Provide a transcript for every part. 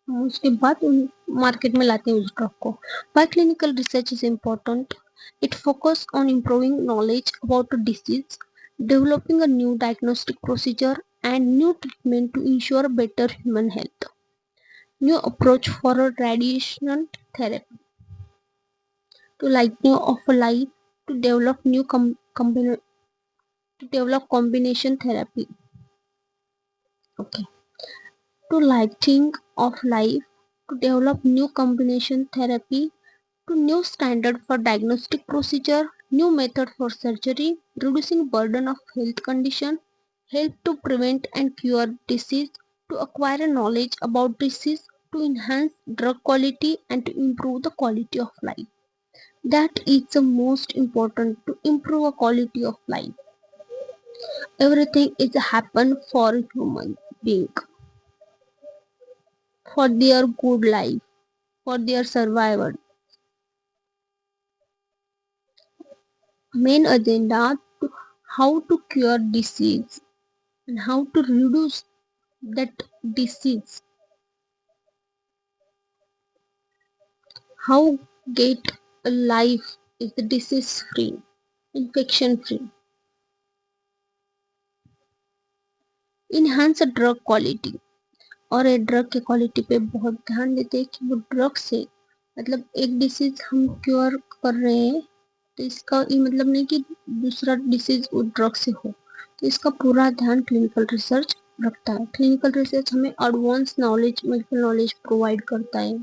उसके बाद उन मार्केट में लाते हैं उस ड्रग को. Why clinical research is important? It focuses on improving knowledge about a disease, developing a new diagnostic procedure and new treatment to ensure better human health. New approach for a radiation therapy, to lighten of a life, to develop new to develop combination therapy. Okay. To lighting of life, to develop new combination therapy, to new standard for diagnostic procedure, new method for surgery, reducing burden of health condition, help to prevent and cure disease, to acquire knowledge about disease, to enhance drug quality and to improve the quality of life. That is the most important, to improve a quality of life. Everything is happen for human being, for their good life, for their survival. Main agenda to how to cure disease and how to reduce that disease, how get a life is disease free, infection free, enhance a drug quality. और ये drug के quality पे बहुत ध्यान देते हैं कि वो ड्रग से मतलब एक डिसीज हम क्योर कर रहे हैं तो इसका ये मतलब नहीं कि दूसरा डिसीज वो ड्रग से हो, तो इसका पूरा ध्यान क्लिनिकल रिसर्च रखता है. क्लिनिकल रिसर्च हमें advance knowledge, medical knowledge provide करता है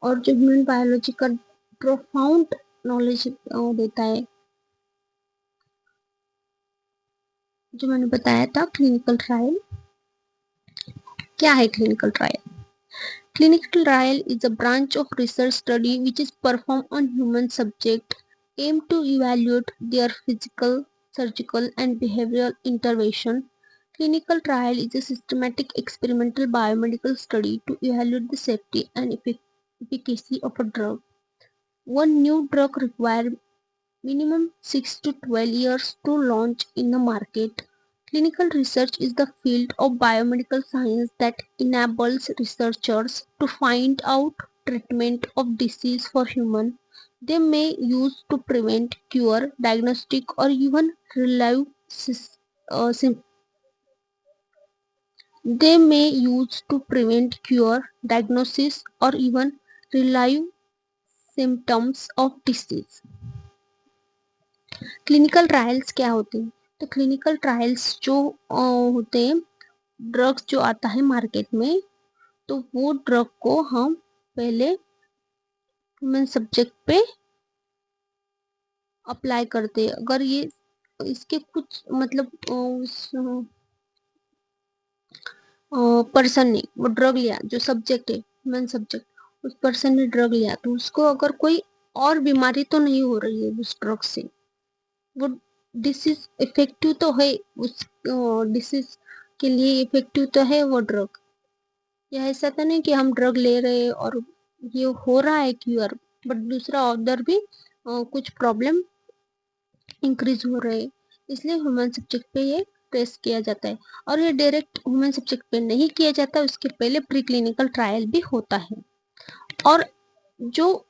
और जो ह्यूमन बायोलॉजी का प्रोफाउंड नॉलेज देता है. जो मैंने बताया था क्लिनिकल ट्रायल, क्या है clinical trial? Clinical trial is a branch of research study which is performed on human subject aimed to evaluate their physical, surgical and behavioral intervention. Clinical trial is a systematic experimental biomedical study to evaluate the safety and efficacy of a drug. One new drug requires minimum 6 to 12 years to launch in the market. Clinical research is the field of biomedical science that enables researchers to find out treatment of disease for humans. They may use to prevent, cure, diagnostic, or even relieve they may use to prevent, cure, diagnosis, or even relieve symptoms of disease. Clinical trials क्या होते हैं? तो clinical trials जो होते हैं, drugs जो आता है मार्केट में, तो वो ड्रग को हम पहले ह्यूमन सब्जेक्ट पे अप्लाई करते हैं. अगर ये इसके कुछ मतलब उस पर्सन ने वो ड्रग लिया, जो सब्जेक्ट है ह्यूमन सब्जेक्ट, उस पर्सन ने ड्रग लिया तो उसको अगर कोई और बीमारी तो नहीं हो रही है उस ड्रग से, वो डिसीज इफेक्टिव तो है, उस डिसीज के लिए इफेक्टिव तो है वो ड्रग. यह ऐसा तो नहीं कि हम ड्रग ले रहे हैं और ये हो रहा है क्यूर, बट दूसरा उधर भी कुछ प्रॉब्लम इंक्रीज हो रहे हैं. इसलिए ह्यूमन सब्जेक्ट पे ये टेस्ट किया जाता है. और ये डायरेक्ट ह्यूमन सब्जेक्ट पे नहीं किया जाता, उसके पहले प्री क्लिनिकल ट्रायल भी होता है. और जो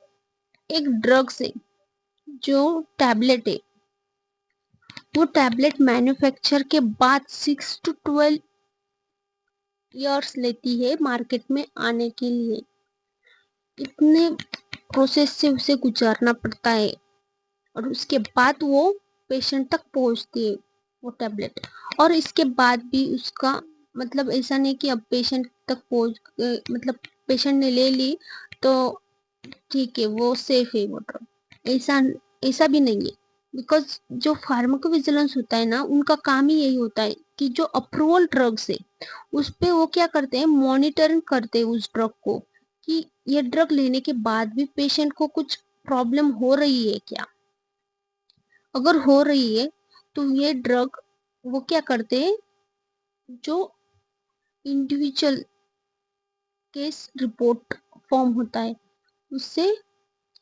एक ड्रग से जो टैबलेट है, वो टैबलेट मैन्युफैक्चर के बाद 6 to 12 ईयर्स लेती है मार्केट में आने के लिए. इतने प्रोसेस से उसे गुजारना पड़ता है और उसके बाद वो पेशेंट तक पहुंचती है वो टैबलेट. और इसके बाद भी उसका मतलब ऐसा नहीं कि अब पेशेंट तक पहुंच मतलब पेशेंट ने ले ली तो ठीक है वो सेफ है वो ड्रग, ऐसा ऐसा भी नहीं है. बिकॉज जो फार्माकोविजिलेंस होता है ना, उनका काम ही यही होता है कि जो अप्रूवल ड्रग्स है उस पे वो क्या करते हैं, मॉनिटरिंग करते हैं उस ड्रग को कि ये ड्रग लेने के बाद भी पेशेंट को कुछ प्रॉब्लम हो रही है क्या. अगर हो रही है तो ये ड्रग वो क्या करते हैं, जो इंडिविजुअल केस रिपोर्ट फॉर्म होता है उससे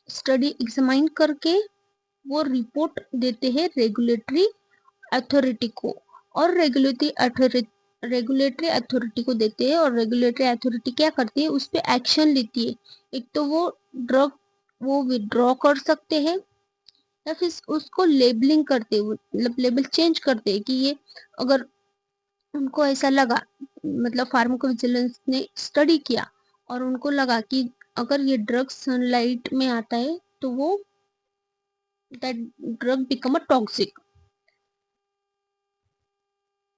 स्टडी एग्जामाइन करके वो रिपोर्ट देते हैं रेगुलेटरी अथॉरिटी को. और रेगुलेटरी अथॉरिटी को देते हैं और रेगुलेटरी अथॉरिटी क्या करती है, उस पर एक्शन लेती है। एक तो वो ड्रग वो विड्रॉ कर सकते हैं या फिर उसको लेबलिंग करते हैं, मतलब लेबल चेंज करते हैं कि ये, अगर उनको ऐसा लगा, मतलब फार्माकोविजिलेंस ने स्टडी किया और उनको लगा कि अगर ये ड्रग सनलाइट में आता है तो वो that drug become a toxic,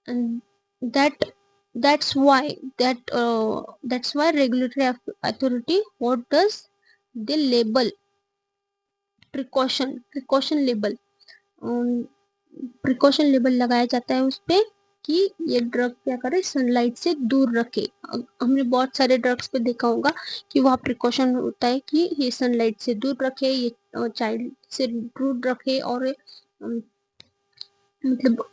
and that that's why that's why regulatory authority, what does, they label precaution label, precaution label लगाया जाता है उस पे कि ये ड्रग क्या करे, सनलाइट से दूर रखे। हमने बहुत सारे ड्रग्स पे देखा होगा कि वहाँ प्रिकॉशन होता है कि ये सनलाइट से दूर रखे, ये चाइल्ड से दूर रखे, और मतलब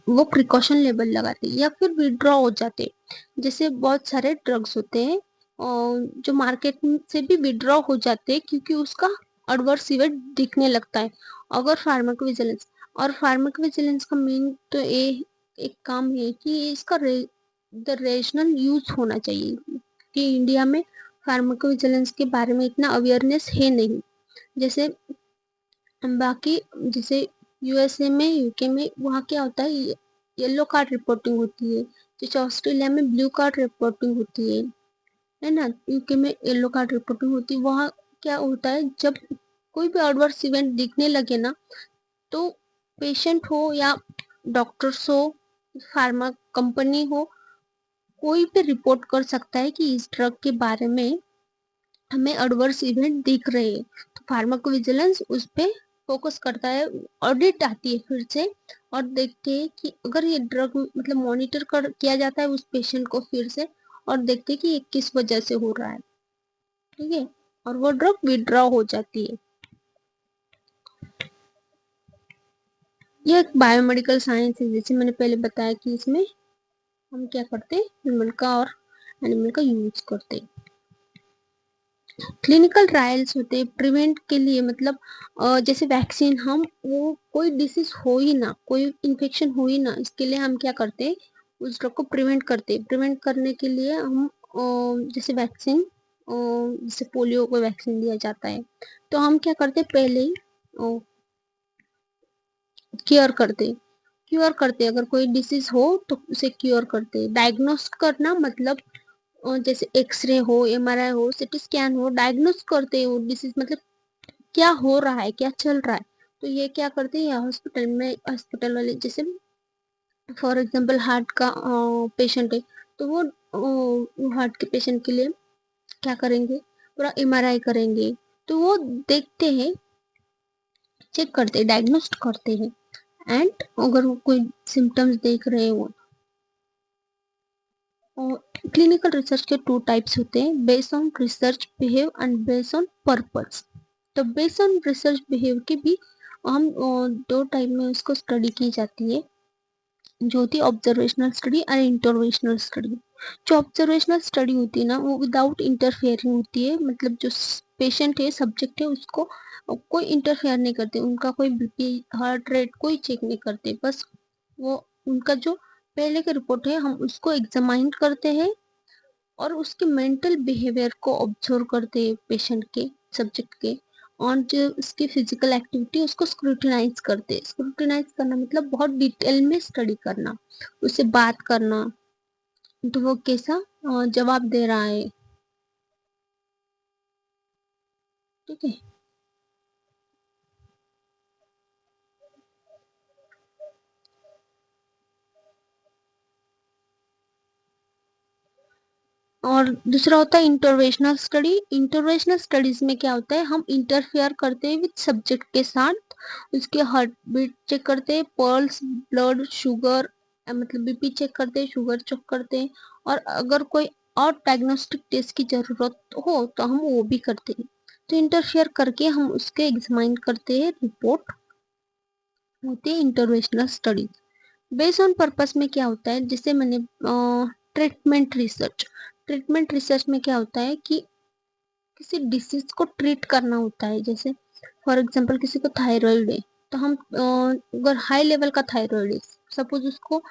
वो प्रिकॉशन लेबल लगाते या फिर विड्रॉ हो जाते। जैसे बहुत सारे ड्रग्स होते हैं जो मार्केट से भी विड्रॉ हो जाते हैं क्योंकि उसका एडवर्स इवेंट दिखने लगता है। अगर फार्माकोविजिलेंस, और फार्माकोविजिलेंस का मेन तो ये एक काम है कि इसका द रेशनल यूज होना चाहिए, कि इंडिया में फार्माकोविजिलेंस के बारे में इतना अवेयरनेस है नहीं। जैसे बाकी जैसे यूएसए में, यूके में, वहाँ क्या होता है, येलो कार्ड रिपोर्टिंग होती है। जैसे ऑस्ट्रेलिया में ब्लू कार्ड रिपोर्टिंग होती है ना। यूके में येलो कार्ड रिपोर्टिंग होती है। वहाँ क्या होता है, जब कोई भी एडवर्स इवेंट दिखने लगे ना, तो पेशेंट हो या डॉक्टर्स हो, फार्मा कंपनी हो, कोई भी रिपोर्ट कर सकता है कि इस ड्रग के बारे में हमें एडवर्स इवेंट दिख रहे हैं। तो फार्माकोविजिलेंस उस पे फोकस करता है, ऑडिट आती है फिर से, और देखते हैं कि अगर ये ड्रग मतलब मॉनिटर कर किया जाता है उस पेशेंट को फिर से, और देखते हैं कि ये किस वजह से हो रहा है, ठीक है, और वो ड्रग विड्रॉ हो जाती है। ये एक बायोमेडिकल साइंस है, जैसे मैंने पहले बताया कि इसमें हम क्या करते हैं, ह्यूमन का और एनिमल का यूज करते हैं। क्लिनिकल ट्रायल्स होते हैं प्रिवेंट के लिए, मतलब जैसे वैक्सीन, हम वो कोई डिसीज हो ही ना, कोई इन्फेक्शन हो ही ना, इसके लिए हम क्या करते हैं, उस ड्रग को प्रिवेंट करते हैं। प्रिवेंट करने के लिए हम जैसे वैक्सीन, जैसे पोलियो को वैक्सीन दिया जाता है, तो हम क्या करते हैं, पहले ही क्योर करते, अगर कोई डिसीज हो तो उसे क्योर करते। डायग्नोस करना मतलब जैसे एक्सरे हो, एमआरआई हो, सिटी स्कैन हो, डायग्नोस करते हो डिसीज, मतलब क्या हो रहा है, क्या चल रहा है। तो ये क्या करते हैं हॉस्पिटल में, हॉस्पिटल वाले, जैसे फॉर एग्जांपल हार्ट का पेशेंट है, तो वो हार्ट के पेशेंट के लिए क्या करेंगे, पूरा एमआरआई करेंगे, तो वो देखते हैं, चेक करते हैं, डायग्नोस्ट करते हैं। एंड अगर वो कोई सिम्टम्स देख रहे हो, क्लिनिकल रिसर्च के टू टाइप्स होते हैं, based on research behave and based on purpose. तो बेस्ड ऑन रिसर्च बिहेव की भी हम दो टाइप में उसको स्टडी की जाती है, जो होती है ऑब्जर्वेशनल स्टडी और इंटरवेशनल स्टडी। जो ऑब्जर्वेशनल स्टडी होती है ना, वो विदाउट इंटरफेयरिंग होती है, मतलब जो पेशेंट है, सब्जेक्ट है, उसको कोई इंटरफेयर नहीं करते, उनका कोई बीपी, हार्ट रेट कोई चेक नहीं करते, बस वो उनका जो पहले का रिपोर्ट है हम उसको एग्जामाइन करते हैं और उसके मेंटल बिहेवियर को ऑब्जर्व करते हैं पेशेंट के, सब्जेक्ट के, और जो उसकी फिजिकल एक्टिविटी उसको स्क्रूटिनाइज करते हैं। स्क्रूटिनाइज करना मतलब बहुत डिटेल में स्टडी करना, उससे बात करना, तो वो कैसा जवाब दे रहा है, ठीक है। और दूसरा होता है इंटरवेशनल स्टडी। इंटरवेशनल स्टडीज में क्या होता है, हम इंटरफेयर करते हैं विद सब्जेक्ट के साथ, उसके हार्ट बीट चेक करते हैं, पल्स, ब्लड शुगर, मतलब बीपी चेक करते हैं, शुगर चेक करते हैं, और अगर कोई और डायग्नोस्टिक टेस्ट की जरूरत हो तो हम वो भी करते हैं। तो इंटरफेयर करके हम उसके एग्जामाइन करते हैं, रिपोर्ट होती है इंटरवेशनल स्टडीज। बेस्ड ऑन पर्पस में क्या होता है, जैसे मैंने ट्रीटमेंट रिसर्च, ट्रीटमेंट रिसर्च में क्या होता है कि किसी डिसीज को ट्रीट करना होता है। जैसे फॉर एग्जांपल किसी को थायराइड है, तो हम अगर हाई लेवल का थायराइड है, सपोज उसको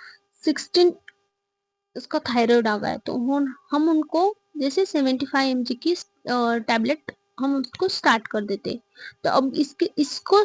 16 उसका थायराइड आ गया है, तो हम उनको जैसे 75 mg की टैबलेट हम उसको स्टार्ट कर देते। तो अब इसको